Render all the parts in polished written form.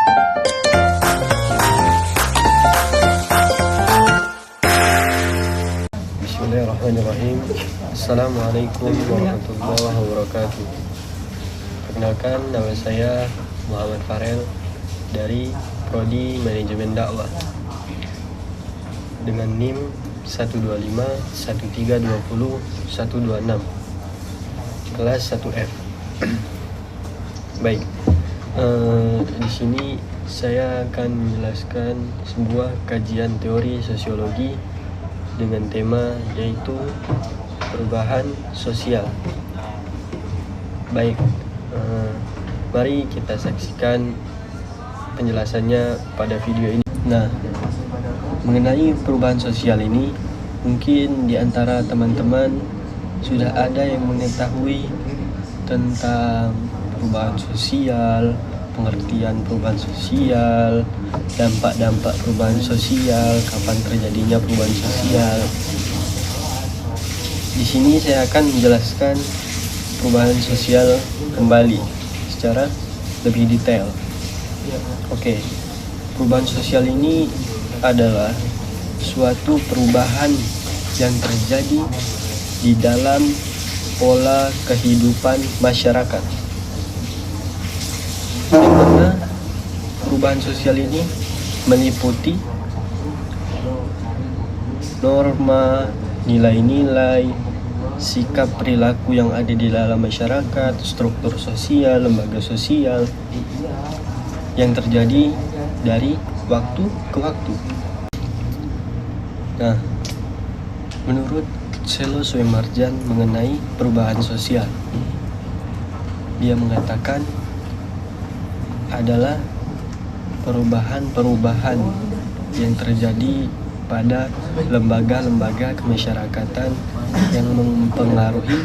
Bismillahirrahmanirrahim. Assalamualaikum warahmatullahi wabarakatuh. Perkenalkan, nama saya Muhammad Farel dari Prodi Manajemen Dakwah dengan NIM 1251320 kelas 1F. Baik, di sini saya akan menjelaskan sebuah kajian teori sosiologi dengan tema yaitu perubahan sosial. Baik, mari kita saksikan penjelasannya pada video ini. Nah, mengenai perubahan sosial ini, mungkin di antara teman-teman sudah ada yang mengetahui tentang perubahan sosial, pengertian perubahan sosial, dampak-dampak perubahan sosial, kapan terjadinya perubahan sosial. Di sini saya akan menjelaskan perubahan sosial kembali secara lebih detail. Oke, perubahan sosial ini adalah suatu perubahan yang terjadi di dalam pola kehidupan masyarakat, di mana perubahan sosial ini meliputi norma, nilai-nilai, sikap perilaku yang ada di dalam masyarakat, struktur sosial, lembaga sosial yang terjadi dari waktu ke waktu. Nah, menurut Selo Suemarjan mengenai perubahan sosial, dia mengatakan adalah perubahan-perubahan yang terjadi pada lembaga-lembaga kemasyarakatan yang mempengaruhi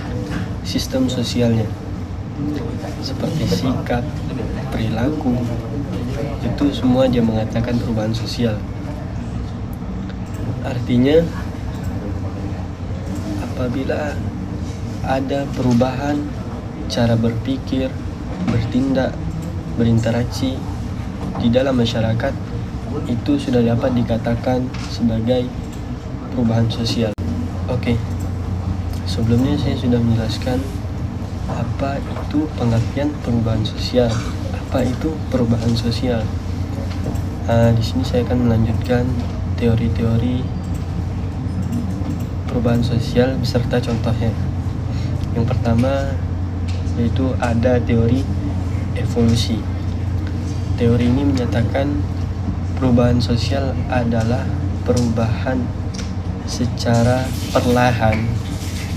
sistem sosialnya, seperti sikap, perilaku, itu semua dia mengatakan perubahan sosial. Artinya, apabila ada perubahan cara berpikir, bertindak, berinteraksi di dalam masyarakat, itu sudah dapat dikatakan sebagai perubahan sosial. Oke, sebelumnya saya sudah menjelaskan apa itu pengertian perubahan sosial, apa itu perubahan sosial. Di sini saya akan melanjutkan teori-teori perubahan sosial beserta contohnya. Yang pertama yaitu ada teori evolusi. Teori ini menyatakan perubahan sosial adalah perubahan secara perlahan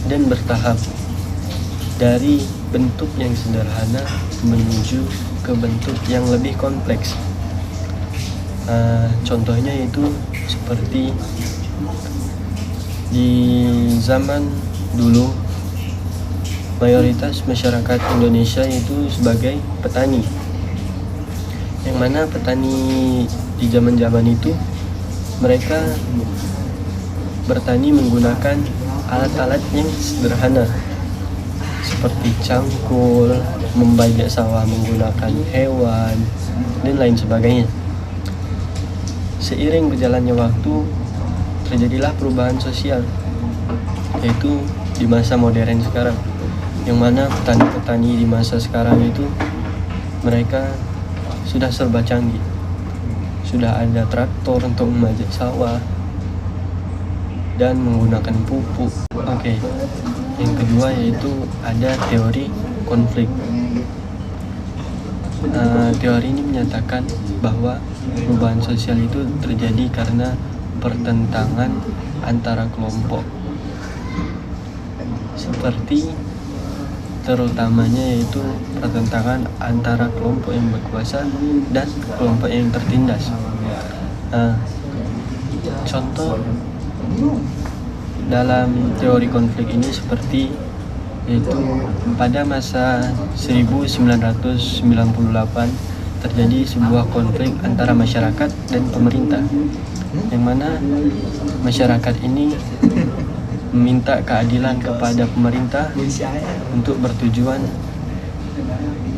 dan bertahap dari bentuk yang sederhana menuju ke bentuk yang lebih kompleks. Contohnya itu seperti di zaman dulu mayoritas masyarakat Indonesia itu sebagai petani, yang mana petani di zaman-zaman itu mereka bertani menggunakan alat-alat yang sederhana seperti cangkul, membajak sawah menggunakan hewan, dan lain sebagainya. Seiring berjalannya waktu, terjadilah perubahan sosial, yaitu di masa modern sekarang, yang mana petani-petani di masa sekarang itu mereka sudah serba canggih. Sudah ada traktor untuk membajak sawah dan menggunakan pupuk. Oke. Yang kedua yaitu ada teori konflik. Teori ini menyatakan bahwa perubahan sosial itu terjadi karena pertentangan antara kelompok, seperti terutamanya yaitu pertentangan antara kelompok yang berkuasa dan kelompok yang tertindas. Contoh dalam teori konflik ini seperti yaitu pada masa 1998 terjadi sebuah konflik antara masyarakat dan pemerintah, yang mana masyarakat ini meminta keadilan kepada pemerintah untuk bertujuan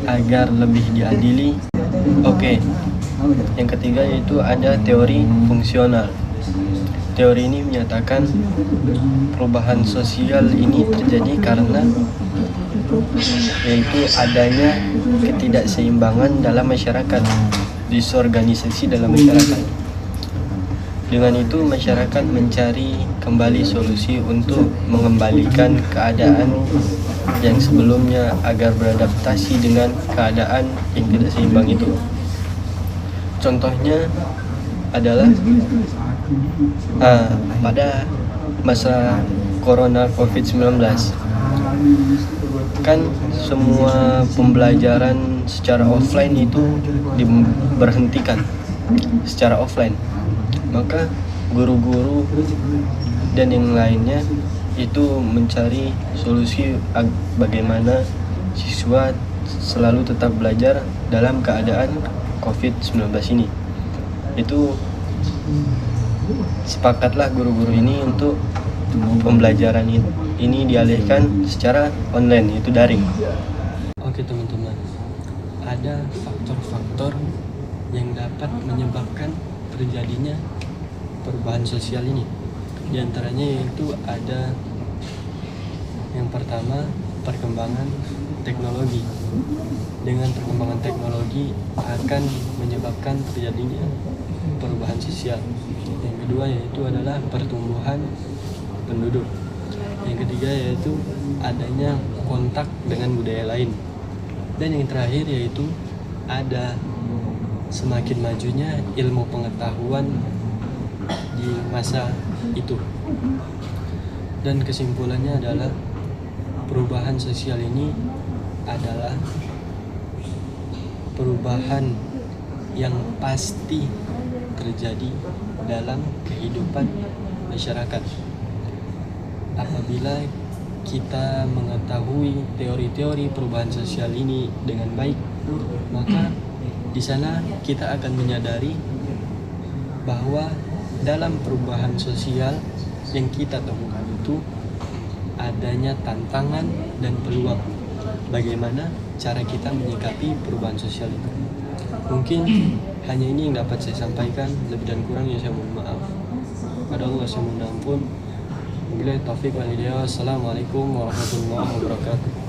agar lebih diadili. Oke, Yang ketiga yaitu ada teori fungsional. Teori ini menyatakan perubahan sosial ini terjadi karena yaitu adanya ketidakseimbangan dalam masyarakat, disorganisasi dalam masyarakat. Dengan itu masyarakat mencari kembali solusi untuk mengembalikan keadaan yang sebelumnya agar beradaptasi dengan keadaan yang tidak seimbang itu. Contohnya adalah pada masa corona COVID-19 kan semua pembelajaran secara offline itu diberhentikan secara offline, maka guru-guru dan yang lainnya itu mencari solusi bagaimana siswa selalu tetap belajar dalam keadaan COVID-19 ini. Itu sepakatlah guru-guru ini untuk pembelajaran ini dialihkan secara online, itu daring. Oke teman-teman, ada faktor-faktor yang dapat menyebabkan terjadinya perubahan sosial ini. Di antaranya yaitu ada yang pertama, perkembangan teknologi. Dengan perkembangan teknologi akan menyebabkan terjadinya perubahan sosial. Yang kedua yaitu adalah pertumbuhan penduduk. Yang ketiga yaitu adanya kontak dengan budaya lain. Dan yang terakhir yaitu ada semakin majunya ilmu pengetahuan di masa itu. Dan kesimpulannya adalah perubahan sosial ini adalah perubahan yang pasti terjadi dalam kehidupan masyarakat. Apabila kita mengetahui teori-teori perubahan sosial ini dengan baik, maka di sana kita akan menyadari bahwa dalam perubahan sosial yang kita temukan itu adanya tantangan dan peluang. Bagaimana cara kita menyikapi perubahan sosial itu? Mungkin hanya ini yang dapat saya sampaikan. Lebih dan kurang ya saya mohon maaf. Pada Allah saya mohon ampun. Wabillahi taufiq wal hidayah. Assalamualaikum warahmatullahi wabarakatuh.